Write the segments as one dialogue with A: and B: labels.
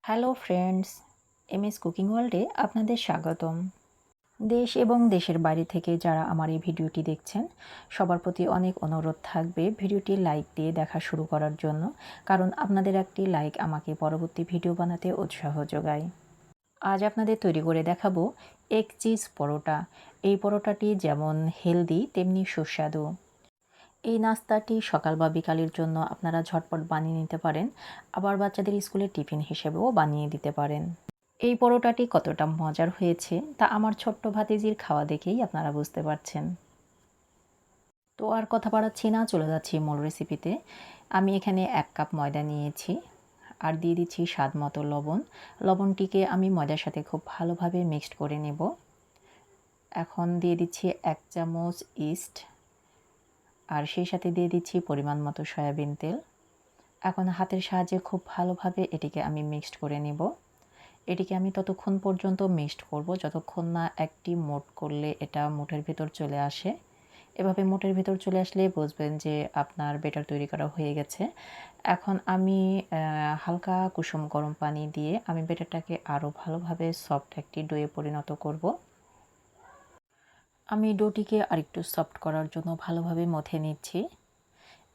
A: Hello friends, MS cooking ওয়ার্ল্ডে আপনাদের স্বাগতম। দেশ এবং দেশের বাইরে থেকে যারা আমার এই ভিডিওটি দেখছেন সবার প্রতি অনেক অনুরোধ থাকবে ভিডিওটি লাইক দিয়ে দেখা শুরু করার জন্য, কারণ আপনাদের একটি লাইক আমাকে পরবর্তী ভিডিও বানাতে উৎসাহ যোগায়। আজ আপনাদের তৈরি করে দেখাবো এগ চিজ পরোটা। এই পরোটাটি যেমন হেলদি তেমনি সুস্বাদু। এই নাস্তাটি সকাল বা বিকালের জন্য আপনারা ঝটপট বানিয়ে নিতে পারেন, আবার বাচ্চাদের স্কুলের টিফিন হিসেবেও বানিয়ে দিতে পারেন। এই পরোটাটি কতটা মজার হয়েছে তা আমার ছোট্ট ভাতিজির খাওয়া দেখেই আপনারা বুঝতে পারছেন। তো আর কথা বাড়াচ্ছি না, চলে যাচ্ছি মূল রেসিপিতে। আমি এখানে 1 কাপ ময়দা নিয়েছি আর দিয়ে দিচ্ছি স্বাদ মতো লবণ। লবণটিকে আমি ময়দার সাথে খুব ভালোভাবে মিক্সড করে নেব। এখন দিয়ে দিচ্ছি 1 চামচ ইস্ট আর সেই সাথে দিয়ে দিচ্ছি পরিমাণ মতো সয়াবিন তেল। এখন হাতের সাহায্যে খুব ভালোভাবে এটিকে আমি মিক্সড করে নেব। এটিকে আমি ততক্ষণ পর্যন্ত মিক্সড করব যতক্ষণ না একটি মোট করলে এটা মোটের ভেতর চলে আসে। এভাবে মোটের ভেতর চলে আসলে বুঝবেন যে আপনার ব্যাটার তৈরি করা হয়ে গেছে। এখন আমি হালকা কুসুম গরম পানি দিয়ে আমি ব্যাটারটাকে আরও ভালোভাবে সফট একটি ডোয়ে পরিণত করব। আমি ডোটিকে আরেকটু সফট করার জন্য ভালোভাবে মথে নিচ্ছি।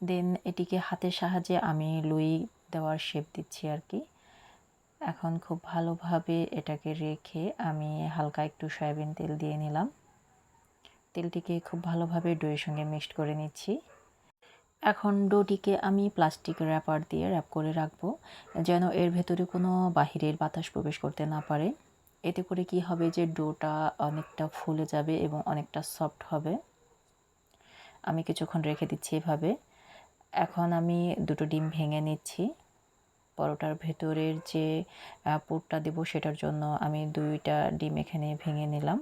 A: দেন এটিকে হাতের সাহায্যে আমি লুই দেওয়ার শেপ দিচ্ছি আর কি। এখন খুব ভালোভাবে এটাকে রেখে আমি হালকা একটু সয়াবিন তেল দিয়ে নিলাম। তেলটিকে খুব ভালোভাবে ডোয়ের সঙ্গে মিক্সড করে নিচ্ছি। এখন ডোটিকে আমি প্লাস্টিক র্যাপার দিয়ে র্যাপ করে রাখবো, যেন এর ভেতরে কোনো বাহিরের বাতাস প্রবেশ করতে না পারে। এতে করে কি হবে যে ডোটা অনেকটা ফুলে যাবে এবং অনেকটা সফট হবে। আমি কিছুক্ষণ রেখে দিচ্ছি এভাবে। এখন আমি 2টো ডিম ভেঙে নিচ্ছি। পরোটার ভেতরের যে পুরটা দেব সেটার জন্য আমি 2টা ডিম এখানে ভেঙে নিলাম।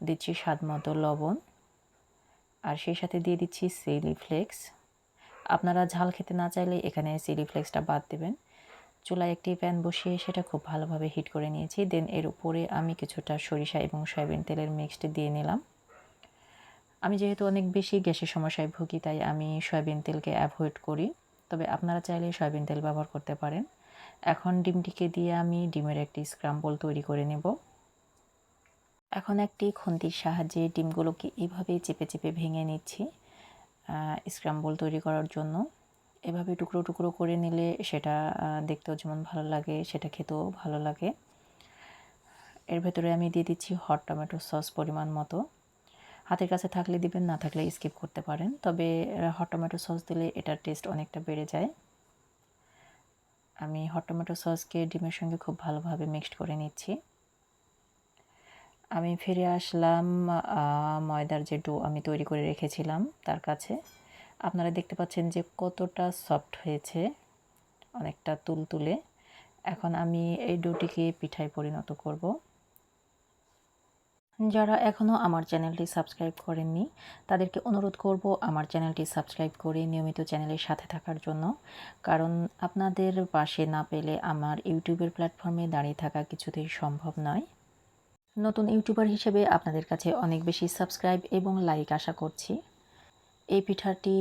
A: দিচ্ছি স্বাদ মতো লবণ আর সেই সাথে দিয়ে দিচ্ছি চিলি ফ্লেক্স। আপনারা ঝাল খেতে না চাইলে এখানে চিলি ফ্লেক্সটা বাদ দেবেন। চুলায় একটি প্যান বসিয়ে সেটা খুব ভালোভাবে হিট করে নিয়েছি। দেন এর উপরে আমি কিছুটা সরিষা এবং সয়াবিন তেলের মিক্সড দিয়ে নিলাম। আমি যেহেতু অনেক বেশি গ্যাসের সমস্যায় ভুগি তাই আমি সয়াবিন তেলকে অ্যাভয়েড করি, তবে আপনারা চাইলে সয়াবিন তেল ব্যবহার করতে পারেন। এখন ডিমটিকে দিয়ে আমি ডিমের একটি স্ক্রাম্বল তৈরি করে নেব। এখন একটি খুন্তির সাহায্যে ডিমগুলোকে এভাবে চেপে চেপে ভেঙে নিচ্ছি স্ক্রাম্বল তৈরি করার জন্য। এভাবে টুকরো টুকরো করে নিলে সেটা দেখতেও যেমন ভালো লাগে, সেটা খেতেও ভালো লাগে। এর ভেতরে আমি দিয়ে দিচ্ছি হট টমেটো সস পরিমাণ মতো। হাতের কাছে থাকলে দিবেন, না থাকলে স্কিপ করতে পারেন, তবে হট টমেটো সস দিলে এটার টেস্ট অনেকটা বেড়ে যায়। আমি হট টমেটো সসকে ডিমের সঙ্গে খুব ভালোভাবে মিক্সড করে নিচ্ছি। আমি ফিরে আসলাম ময়দার যে ডো আমি তৈরি করে রেখেছিলাম তার কাছে। আপনারা দেখতে পাচ্ছেন যে কতটা সফট হয়েছে, অনেকটা তুলতুলে। এখন আমি এই ডোটিকে পিঠায় পরিণত করব। যারা এখনও আমার চ্যানেলটি সাবস্ক্রাইব করেননি তাদেরকে অনুরোধ করব আমার চ্যানেলটি সাবস্ক্রাইব করে নিয়মিত চ্যানেলের সাথে থাকার জন্য, কারণ আপনাদের পাশে না পেলে আমার ইউটিউবের প্ল্যাটফর্মে দাঁড়িয়ে থাকা কিছুতেই সম্ভব নয়। নতুন ইউটিউবার হিসেবে আপনাদের কাছে অনেক বেশি সাবস্ক্রাইব এবং লাইক আশা করছি। এই পিঠাটি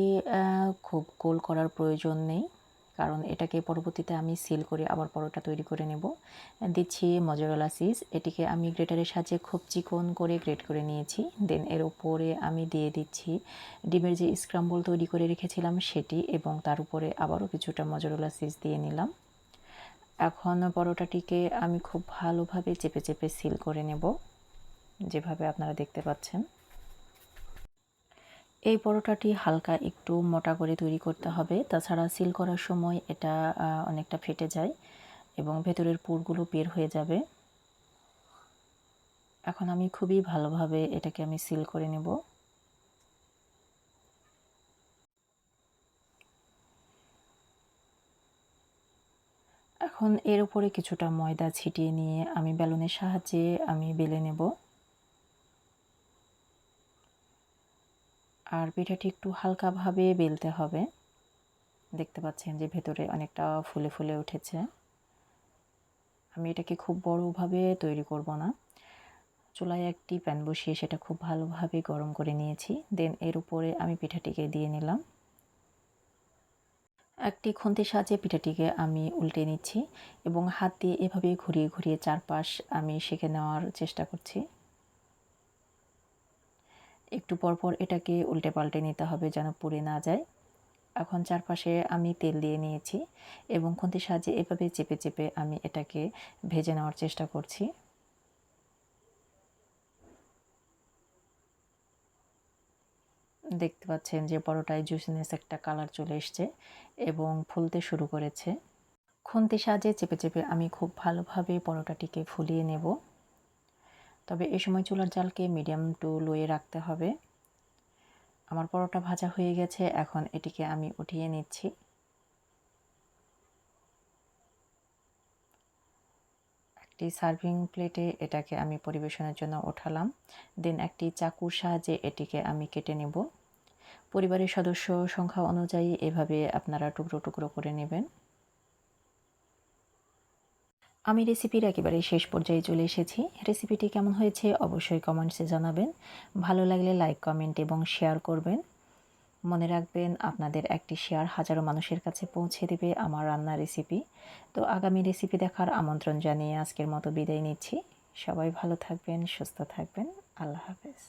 A: খুব গোল করার প্রয়োজন নেই, কারণ এটাকে পরবর্তীতে আমি সিল করে আবার পরোটা তৈরি করে নেব। দিচ্ছি মজরেলা চিজ, এটিকে আমি গ্রেটারের সাহায্যে খুব চিকন করে গ্রেট করে নিয়েছি। দেন এর উপরে আমি দিয়ে দিচ্ছি ডিমের যে স্ক্রাম্বল তৈরি করে রেখেছিলাম সেটি, এবং তার উপরে আবারও কিছুটা মজরেলা চিজ দিয়ে নিলাম। এখন পরোটাটিকে আমি খুব ভালোভাবে চেপে চেপে সিল করে নেব, যেভাবে আপনারা দেখতে পাচ্ছেন। এই পরোটাটি হালকা একটু মোটা করে তৈরি করতে হবে, তাছাড়া সিল করার সময় এটা অনেকটা ফেটে যায় এবং ভেতরের পুরগুলো বের হয়ে যাবে। এখন আমি খুবই ভালোভাবে এটাকে আমি সিল করে নেব। এখন এর উপরে কিছুটা ময়দা ছিটিয়ে নিয়ে আমি বেলুনের সাহায্যে আমি বেলে নেব। আর পিঠাটি একটু হালকাভাবে বেলতে হবে। দেখতে পাচ্ছেন যে ভেতরে অনেকটা ফুলে ফুলে উঠেছে। আমি এটাকে খুব বড়ভাবে তৈরি করব না। চুলায় একটি প্যান বসিয়ে সেটা খুব ভালোভাবে গরম করে নিয়েছি। দেন এর উপরে আমি পিঠাটিকে দিয়ে নিলাম। একটি খুন্তির সাহায্যে পিঠাটিকে আমি উল্টে নিচ্ছি এবং হাত দিয়ে এভাবে ঘুরিয়ে ঘুরিয়ে চারপাশ আমি সেঁকে নেওয়ার চেষ্টা করছি। একটু পরপর এটাকে উল্টে পাল্টে নিতে হবে যেন পুড়ে না যায়। এখন চারপাশে আমি তেল দিয়ে নিয়েছি এবং খুন্তির সাহায্যে এভাবে চেপে চেপে আমি এটাকে ভেজে নেওয়ার চেষ্টা করছি। দেখতে পাচ্ছেন যে পরোটায় জুসিনেস একটা কালার চলে এসছে এবং ফুলতে শুরু করেছে। খুন্তির সাহায্যে চেপে চেপে আমি খুব ভালোভাবে পরোটাটিকে ফুলিয়ে নেব। তবে এ সময় চুলার জালকে মিডিয়াম টু লোয়ে রাখতে হবে। আমার পরোটা ভাজা হয়ে গেছে, এখন এটিকে আমি উঠিয়ে নিচ্ছি। একটি সার্ভিং প্লেটে এটাকে আমি পরিবেশনের জন্য ওঠালাম। দেন একটি চাকুর সাহায্যে এটিকে আমি কেটে নেব। পরিবারের সদস্য সংখ্যা অনুযায়ী এভাবে আপনারা টুকরো টুকরো করে নেবেন। আমি রেসিপির একেবারে শেষ পর্যায়ে চলে এসেছি। রেসিপিটি কেমন হয়েছে অবশ্যই কমেন্টসে জানাবেন। ভালো লাগলে লাইক, কমেন্ট এবং শেয়ার করবেন। মনে রাখবেন আপনাদের একটি শেয়ার হাজারো মানুষের কাছে পৌঁছে দেবে আমার রান্নার রেসিপি। তো আগামী রেসিপি দেখার আমন্ত্রণ জানিয়ে আজকের মতো বিদায় নিচ্ছি। সবাই ভালো থাকবেন, সুস্থ থাকবেন। আল্লাহ হাফেজ।